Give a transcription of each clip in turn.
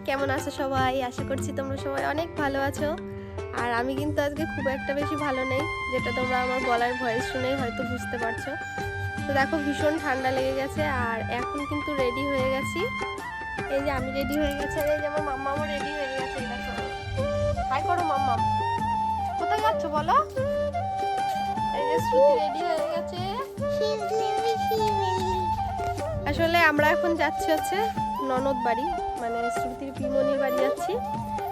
কেমন আছো সবাই? আশা করছি তোমরা সবাই অনেক ভালো আছো। আর আমি কিন্তু আজকে খুব একটা বেশি ভালো নেই, যেটা তোমরা আমার গলার ভয়েস শুনেই হয়তো বুঝতে পারছো। তো দেখো ভীষণ ঠান্ডা লেগে গেছে আর এখন কিন্তু রেডি হয়ে গেছি। এই যে আমি রেডি হয়ে গেছি আর এই যে আমার মাম্মাও রেডি হয়ে গেছে। দেখো, হাই করো মাম্মাম। কোথায় যাচ্ছ বলো? এই যে শ্রুতি রেডি হয়ে গেছে। আসলে আমরা এখন যাচ্ছি হচ্ছে ননদ বাড়ি, মানে শ্রুতির পিমনির বাড়ি যাচ্ছি।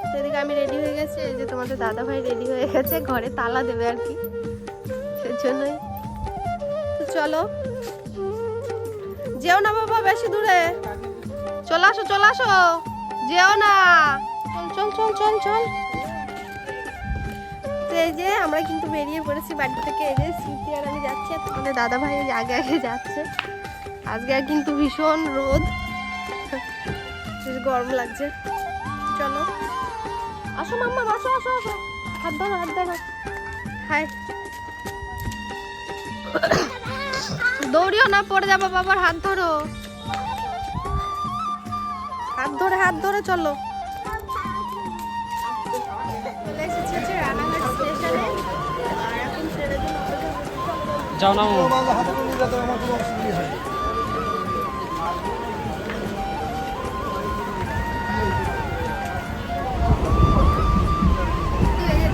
তো এদিকে আমি রেডি হয়ে গেছি, এই যে তোমাদের দাদা ভাই রেডি হয়ে গেছে, ঘরে তালা দেবে আর কি, সেজন্যই। তো চলো, যেও না বাবা বেশি দূরে, চলে আসো চলে আসো, যেও না, চল চল চল চল চল। তো এই যে আমরা কিন্তু বেরিয়ে পড়েছি বাড়ি থেকে। এই যে শ্রুতি আর আমি যাচ্ছি, আর তোমাদের দাদা ভাই আগে আগে যাচ্ছে। আজকে কিন্তু ভীষণ রোদ, বেশ গরম লাগছে। চলো আসো মাম্মা, আসো আসো আসো, হাত ধরো হাত ধরো। হাই, দৌড়িও না, পড়ে যাবো বাবার, হাত ধরো, হাত ধরে চলো। চলে এসেছি হচ্ছে রানাঘাট স্টেশনে, আর এখন ট্রেনের জন্য যাও না হাতে করে নিয়ে যেতে আমার কোনো অসুবিধা হয়।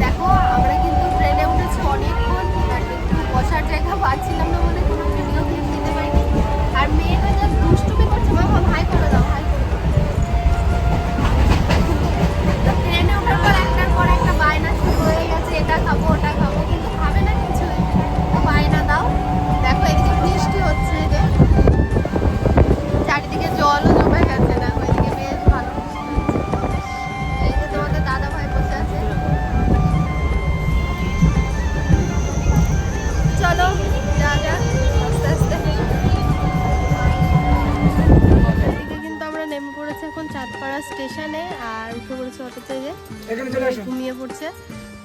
দেখো আমরা কিন্তু ট্রেনে উঠেছি অনেকক্ষণ, একটু বসার জায়গা পাচ্ছিলাম না বলে কোনো ভিডিও ক্লিপ নিতে পারিনি। আর মেয়েটা যা দুষ্টুমি করছে, বাবা হাই করে দাও, হাই করে দাও। ট্রেনে ওঠার পর একটার পর একটা বায়না শুরু হয়ে গেছে, এটা খাবো ওটা খাবো, কিন্তু খাবে না কিছু, বায়না দাও। দেখো এদিকে বৃষ্টি হচ্ছে, যে চারিদিকে জলও জমে গেছে, দেখো এদিকে বেশ ভালো বৃষ্টি হচ্ছে। এই যে তোমাদের দাদা ভাই বসে আছে। চলো যা যা আস্তে আস্তে। এদিকে কিন্তু আমরা নেমে পড়েছি এখন চাঁদপাড়া স্টেশনে, আর উঠে পড়েছে অটোতে, যে এখানে চলে আসো। ঘুমিয়ে পড়ছে।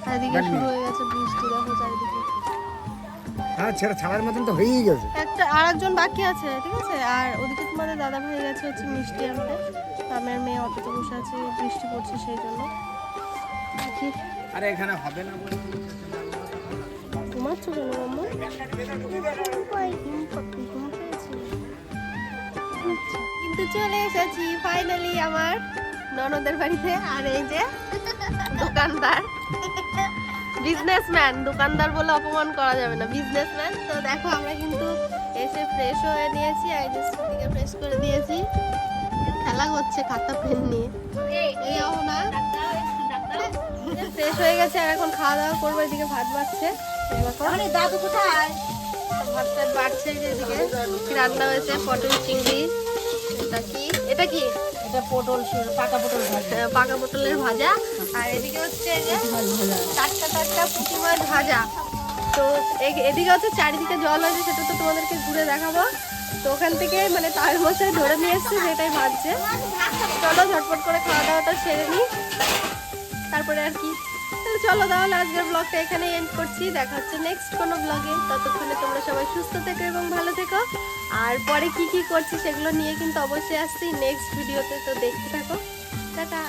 আর এদিকে শুরু হয়ে গেছে বৃষ্টি, দেখো চারিদিকে। হ্যাঁ, ছেড়ে ছাড়ার মতন তো হয়েই গেছে। একটা আর একজন বাকি আছে, ঠিক আছে। আর ওদিকে তোমাদের দাদা ভাই গেছে হচ্ছে মিষ্টি আনতে, আমার মেয়ে অটোতে বসে আছে, বৃষ্টি পড়ছে সেই জন্য। দেখি আরে এখানে হবে না বলে ঘুমাচ্ছ কেন মাম্মা? কিন্তু চলে এসেছি ফাইনালি আমার ননদের বাড়িতে। আর এই যে দোকানদার, বিজনেসম্যান, দোকানদার বলে অপমান করা যাবে না, বিজনেসম্যান। তো দেখো আমরা কিন্তু এসে ফ্রেশ হয়ে নিয়েছি, আর এই যে স্কুটিকে ফ্রেশ করে দিয়েছি। খেলা করছে খাতা পেন নিয়ে, এই না ফ্রেশ হয়ে গেছে। আর এখন খাওয়া দাওয়া করবো, এদিকে ভাত বাড়ছে। দাদু কোথায়? ভাত টাত বাড়ছে, এদিকে কি রান্না হয়েছে, পটল চিংড়ি। এটা কি, এটা কি? এটা পটল, পাকা পটল ভাজা। পাকা পটলের ভাজা। আর এদিকে হচ্ছে এই যে টাটকা টাটকা পুঁটি মাছ ভাজা। তো এদিকে হচ্ছে চারিদিকে জল হয়েছে, সেটা তো তোমাদেরকে ঘুরে দেখাবো। তো ওখান থেকে মানে তার মশাই ধরে নিয়ে এসছে, সেটাই ভাজছে। চলো ঝটপট করে খাওয়া দাওয়াটা সেরে নিই, তারপরে আর কি। তাহলে চলো তাহলে আজকের ব্লগটা এখানে এন্ড করছি। দেখা হচ্ছে নেক্সট কোনো ব্লগে। ততক্ষণে তোমরা সবাই সুস্থ থেকো এবং ভালো থেকো। আর পরে কি কি করছি সেগুলো নিয়ে কিন্তু অবশ্যই আসছি নেক্সট ভিডিওতে, তো দেখতে থাকো। টাটা।